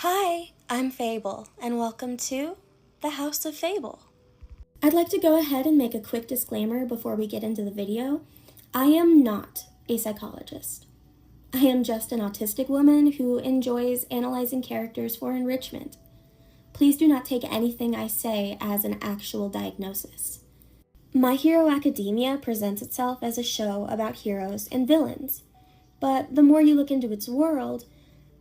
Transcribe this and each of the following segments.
Hi, I'm Fable, and welcome to the House of Fable. I'd like to go ahead and make a quick disclaimer before we get into the video. I am not a psychologist. I am just an autistic woman who enjoys analyzing characters for enrichment. Please do not take anything I say as an actual diagnosis. My Hero Academia presents itself as a show about heroes and villains, but the more you look into its world,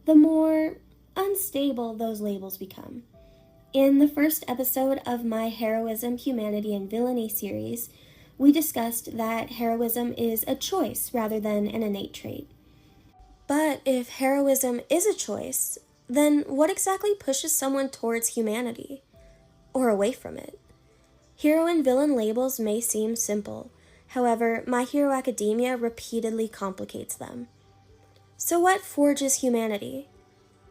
the more unstable those labels become. In the first episode of my Heroism, Humanity, and Villainy series, we discussed that heroism is a choice rather than an innate trait. But if heroism is a choice, then what exactly pushes someone towards humanity? Or away from it? Hero and villain labels may seem simple. However, My Hero Academia repeatedly complicates them. So what forges humanity?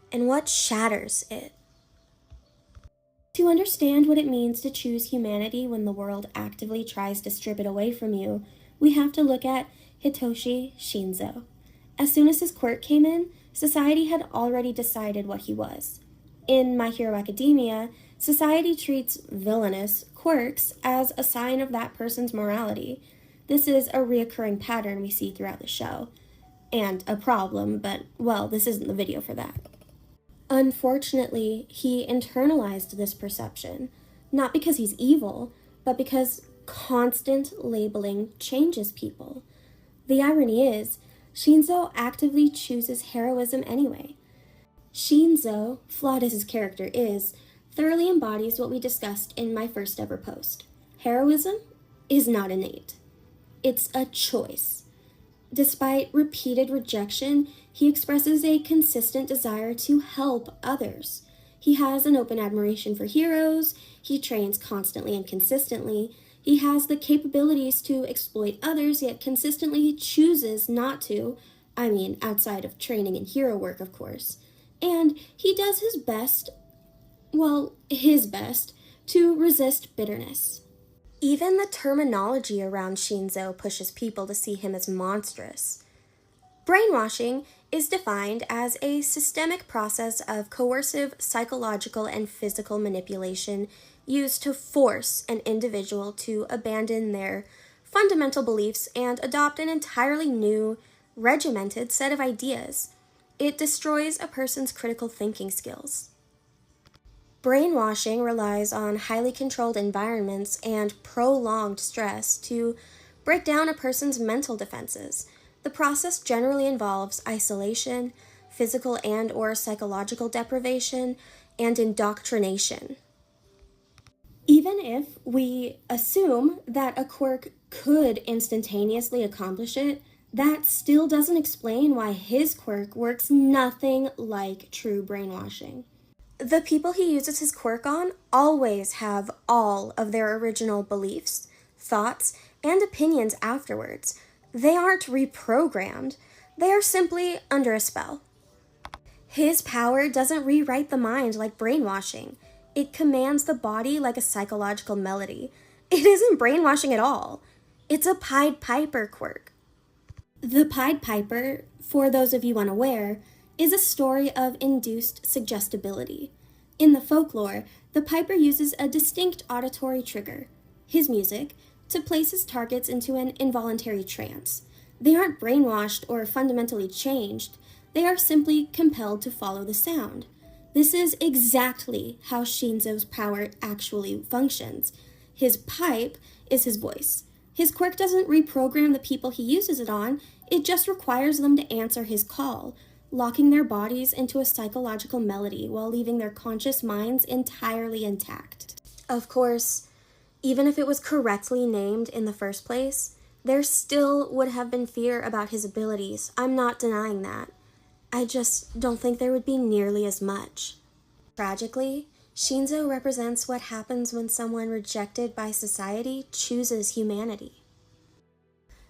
And what shatters it? To understand what it means to choose humanity when the world actively tries to strip it away from you, we have to look at Hitoshi Shinso. As soon as his quirk came in, society had already decided what he was. In My Hero Academia, society treats villainous quirks as a sign of that person's morality. This is a reoccurring pattern we see throughout the show. And a problem, but, well, this isn't the video for that. Unfortunately, he internalized this perception, not because he's evil, but because constant labeling changes people. The irony is, Shinso actively chooses heroism anyway. Shinso, flawed as his character is, thoroughly embodies what we discussed in my first ever post. Heroism is not innate. It's a choice. Despite repeated rejection, he expresses a consistent desire to help others. He has an open admiration for heroes, he trains constantly and consistently, he has the capabilities to exploit others, yet consistently chooses not to, outside of training and hero work, of course. And he does his best, to resist bitterness. Even the terminology around Shinso pushes people to see him as monstrous. Brainwashing is defined as a systemic process of coercive psychological and physical manipulation used to force an individual to abandon their fundamental beliefs and adopt an entirely new, regimented set of ideas. It destroys a person's critical thinking skills. Brainwashing relies on highly controlled environments and prolonged stress to break down a person's mental defenses. The process generally involves isolation, physical and/or psychological deprivation, and indoctrination. Even if we assume that a quirk could instantaneously accomplish it, that still doesn't explain why his quirk works nothing like true brainwashing. The people he uses his quirk on always have all of their original beliefs, thoughts, and opinions afterwards. They aren't reprogrammed, they are simply under a spell. His power doesn't rewrite the mind like brainwashing. It commands the body like a psychological melody. It isn't brainwashing at all. It's a Pied Piper quirk. The Pied Piper, for those of you unaware, is a story of induced suggestibility. In the folklore, the piper uses a distinct auditory trigger, his music, to place his targets into an involuntary trance. They aren't brainwashed or fundamentally changed, they are simply compelled to follow the sound. This is exactly how Shinso's power actually functions. His pipe is his voice. His quirk doesn't reprogram the people he uses it on, it just requires them to answer his call, locking their bodies into a psychological melody while leaving their conscious minds entirely intact. Of course, even if it was correctly named in the first place, there still would have been fear about his abilities. I'm not denying that. I just don't think there would be nearly as much. Tragically, Shinso represents what happens when someone rejected by society chooses humanity.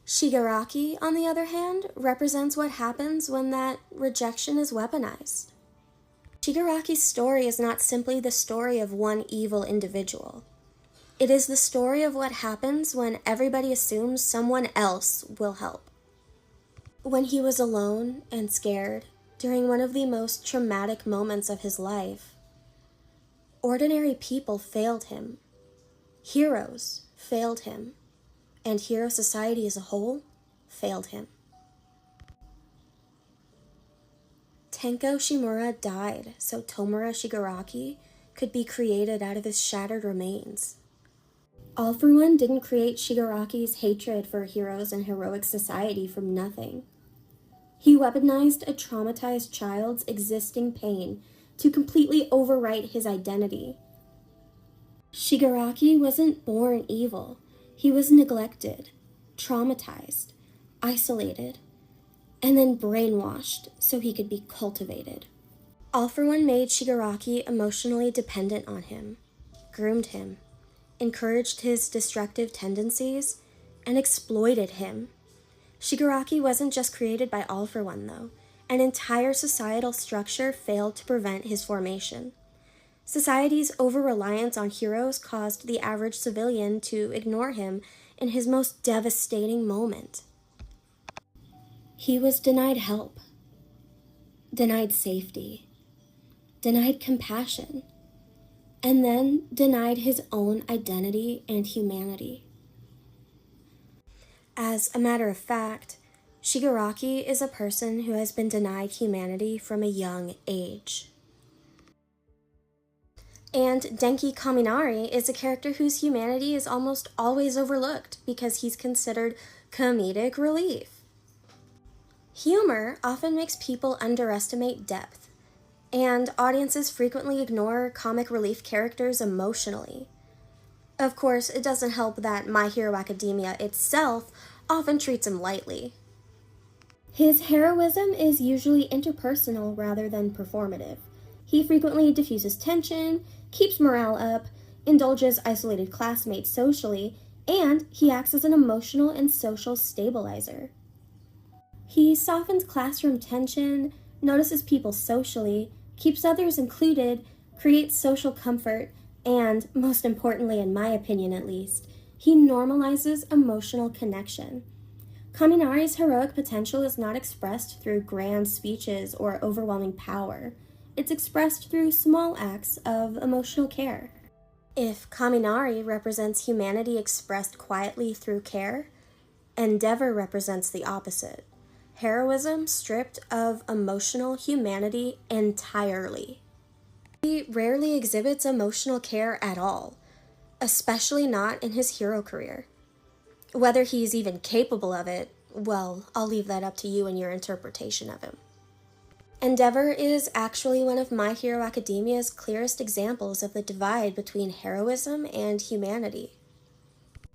Shigaraki, on the other hand, represents what happens when that rejection is weaponized. Shigaraki's story is not simply the story of one evil individual. It is the story of what happens when everybody assumes someone else will help. When he was alone and scared, during one of the most traumatic moments of his life. Ordinary people failed him. Heroes failed him. And hero society as a whole failed him. Tenko Shimura died so Tomura Shigaraki could be created out of his shattered remains. All for One didn't create Shigaraki's hatred for heroes and heroic society from nothing. He weaponized a traumatized child's existing pain to completely overwrite his identity. Shigaraki wasn't born evil. He was neglected, traumatized, isolated, and then brainwashed so he could be cultivated. All for One made Shigaraki emotionally dependent on him, groomed him, encouraged his destructive tendencies, and exploited him. Shigaraki wasn't just created by All for One, though. An entire societal structure failed to prevent his formation. Society's over-reliance on heroes caused the average civilian to ignore him in his most devastating moment. He was denied help, denied safety, denied compassion, and then denied his own identity and humanity. As a matter of fact, Shigaraki is a person who has been denied humanity from a young age. And Denki Kaminari is a character whose humanity is almost always overlooked because he's considered comedic relief. Humor often makes people underestimate depth, and audiences frequently ignore comic relief characters emotionally. Of course, it doesn't help that My Hero Academia itself often treats him lightly. His heroism is usually interpersonal rather than performative. He frequently diffuses tension, keeps morale up, indulges isolated classmates socially, and he acts as an emotional and social stabilizer. He softens classroom tension, notices people socially, keeps others included, creates social comfort, and, most importantly, in my opinion at least, he normalizes emotional connection. Kaminari's heroic potential is not expressed through grand speeches or overwhelming power. It's expressed through small acts of emotional care. If Kaminari represents humanity expressed quietly through care, Endeavor represents the opposite. Heroism stripped of emotional humanity entirely. He rarely exhibits emotional care at all, especially not in his hero career. Whether he's even capable of it, well, I'll leave that up to you and your interpretation of him. Endeavor is actually one of My Hero Academia's clearest examples of the divide between heroism and humanity.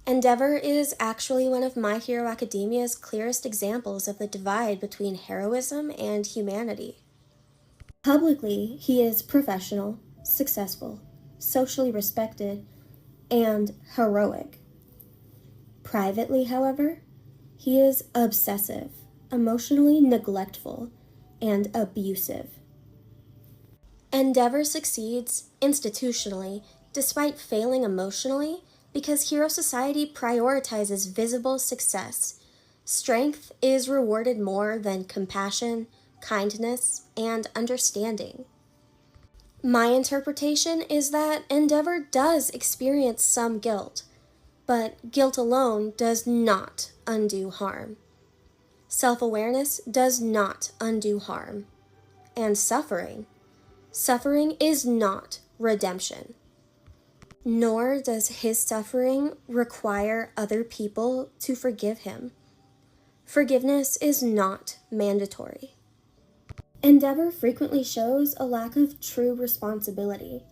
Endeavor is actually one of My Hero Academia's clearest examples of the divide between heroism and humanity. Publicly, he is professional, successful, socially respected, and heroic. Privately, however, he is obsessive, emotionally neglectful, and abusive. Endeavor succeeds institutionally despite failing emotionally because hero society prioritizes visible success. Strength is rewarded more than compassion, kindness, and understanding. My interpretation is that Endeavor does experience some guilt, but guilt alone does not undo harm. Self-awareness does not undo harm. And suffering is not redemption. Nor does his suffering require other people to forgive him. Forgiveness is not mandatory. Endeavor frequently shows a lack of true responsibility,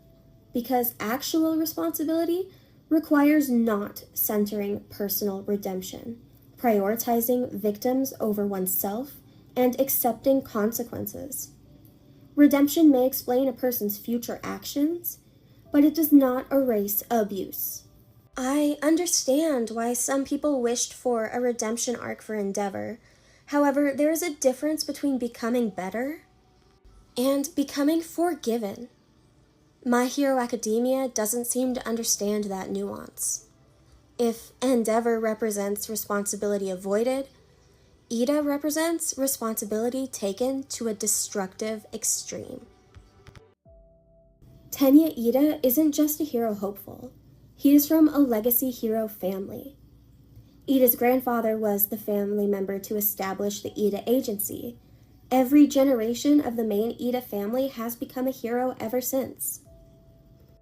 because actual responsibility requires not centering personal redemption, prioritizing victims over oneself, and accepting consequences. Redemption may explain a person's future actions, but it does not erase abuse. I understand why some people wished for a redemption arc for Endeavor. However, there is a difference between becoming better and becoming forgiven. My Hero Academia doesn't seem to understand that nuance. If Endeavor represents responsibility avoided, Iida represents responsibility taken to a destructive extreme. Tenya Iida isn't just a hero hopeful. He is from a legacy hero family. Iida's grandfather was the family member to establish the Iida Agency. Every generation of the main Iida family has become a hero ever since.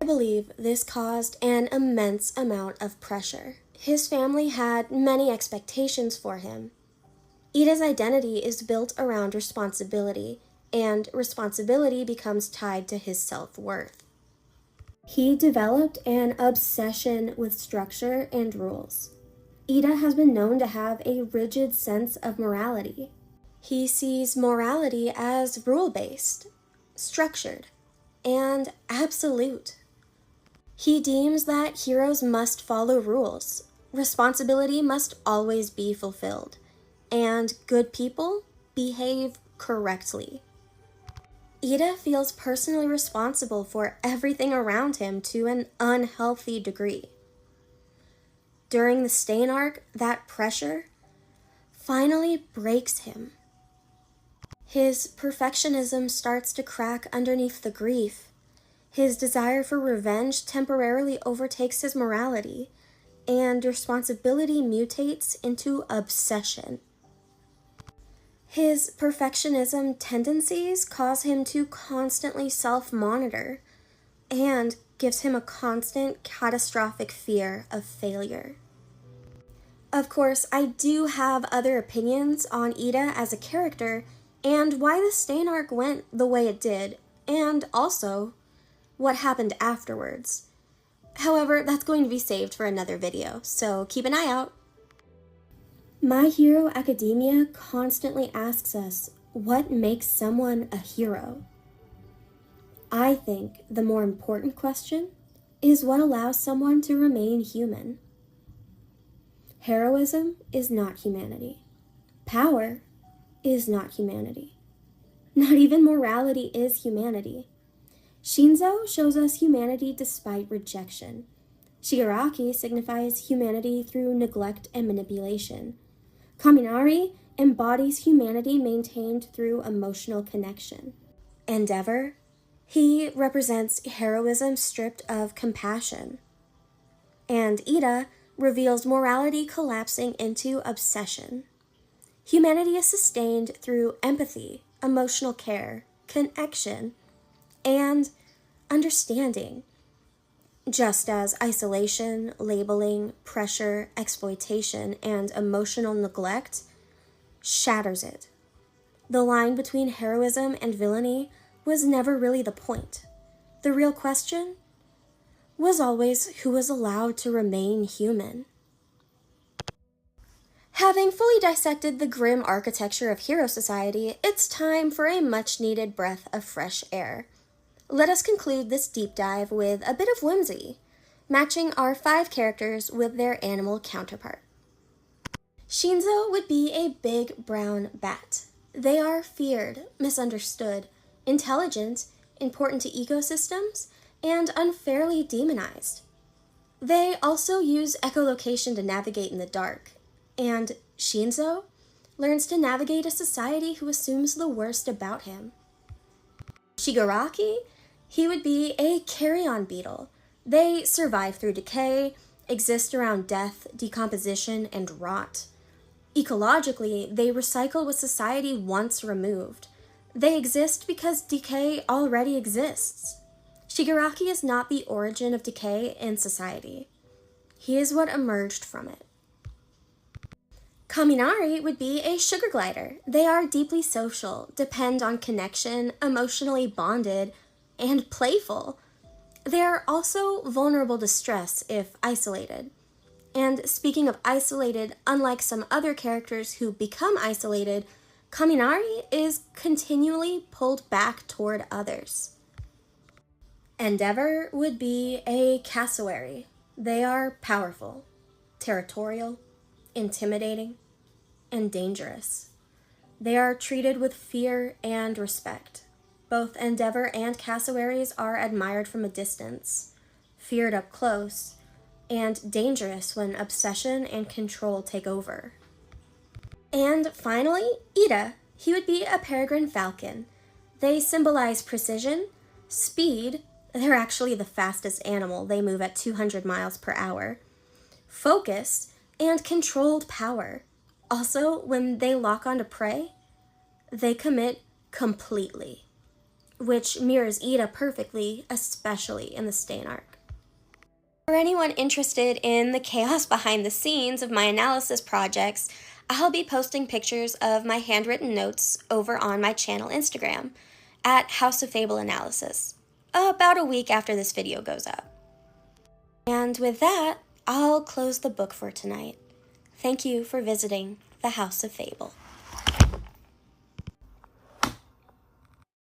I believe this caused an immense amount of pressure. His family had many expectations for him. Iida's identity is built around responsibility, and responsibility becomes tied to his self-worth. He developed an obsession with structure and rules. Iida has been known to have a rigid sense of morality. He sees morality as rule-based, structured, and absolute. He deems that heroes must follow rules, responsibility must always be fulfilled, and good people behave correctly. Iida feels personally responsible for everything around him to an unhealthy degree. During the Stain arc, that pressure finally breaks him. His perfectionism starts to crack underneath the grief. His desire for revenge temporarily overtakes his morality, and responsibility mutates into obsession. His perfectionism tendencies cause him to constantly self-monitor and gives him a constant catastrophic fear of failure. Of course, I do have other opinions on Iida as a character and why the Stain arc went the way it did, and also what happened afterwards. However, that's going to be saved for another video, so keep an eye out. My Hero Academia constantly asks us, what makes someone a hero? I think the more important question is what allows someone to remain human. Heroism is not humanity. Power is not humanity. Not even morality is humanity. Shinso shows us humanity despite rejection. Shigaraki signifies humanity through neglect and manipulation. Kaminari embodies humanity maintained through emotional connection. Endeavor, he represents heroism stripped of compassion. And Iida reveals morality collapsing into obsession. Humanity is sustained through empathy, emotional care, connection, and understanding, just as isolation, labeling, pressure, exploitation, and emotional neglect shatters it. The line between heroism and villainy was never really the point. The real question was always who was allowed to remain human. Having fully dissected the grim architecture of Hero Society, it's time for a much-needed breath of fresh air. Let us conclude this deep dive with a bit of whimsy, matching our 5 characters with their animal counterpart. Shinso would be a big brown bat. They are feared, misunderstood, intelligent, important to ecosystems, and unfairly demonized. They also use echolocation to navigate in the dark, and Shinso learns to navigate a society who assumes the worst about him. Shigaraki, he would be a carrion beetle. They survive through decay, exist around death, decomposition, and rot. Ecologically, they recycle what society once removed. They exist because decay already exists. Shigaraki is not the origin of decay in society. He is what emerged from it. Kaminari would be a sugar glider. They are deeply social, depend on connection, emotionally bonded, and playful. They are also vulnerable to stress if isolated. And speaking of isolated, unlike some other characters who become isolated, Kaminari is continually pulled back toward others. Endeavor would be a cassowary. They are powerful, territorial, intimidating, and dangerous. They are treated with fear and respect. Both Endeavor and cassowaries are admired from a distance, feared up close, and dangerous when obsession and control take over. And finally, Iida. He would be a peregrine falcon. They symbolize precision, speed, they're actually the fastest animal, they move at 200 miles per hour, focus, and controlled power. Also, when they lock onto prey, they commit completely, which mirrors Iida perfectly, especially in the Stain arc. For anyone interested in the chaos behind the scenes of my analysis projects, I'll be posting pictures of my handwritten notes over on my channel Instagram at House of Fable Analysis, about a week after this video goes up. And with that, I'll close the book for tonight. Thank you for visiting the House of Fable.